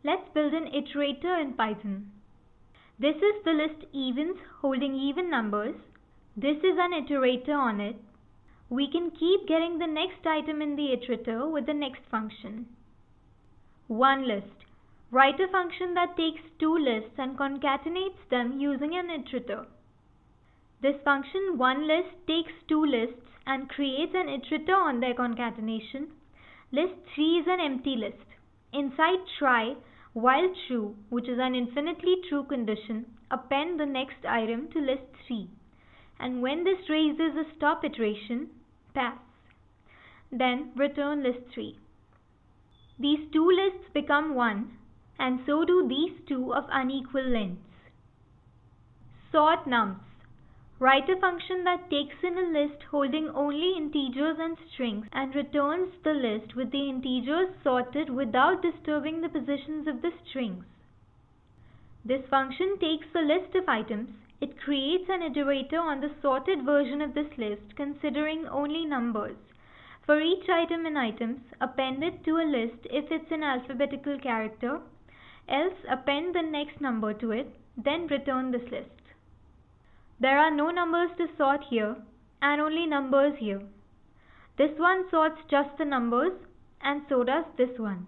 Let's build an iterator in Python. This is the list evens holding even numbers. This is an iterator on it. We can keep getting the next item in the iterator with the next function. OneList. Write a function that takes two lists and concatenates them using an iterator. This function OneList takes two lists and creates an iterator on their concatenation. List 3 is an empty list. Inside try, while true, which is an infinitely true condition, append the next item to list 3. And when this raises a stop iteration, pass. Then return list 3. These two lists become one, and so do these two of unequal lengths. Sort nums. Write a function that takes in a list holding only integers and strings and returns the list with the integers sorted without disturbing the positions of the strings. This function takes a list of items. It creates an iterator on the sorted version of this list considering only numbers. For each item in items, append it to a list if it's an alphabetical character, else append the next number to it, then return this list. There are no numbers to sort here and only numbers here. This one sorts just the numbers and so does this one.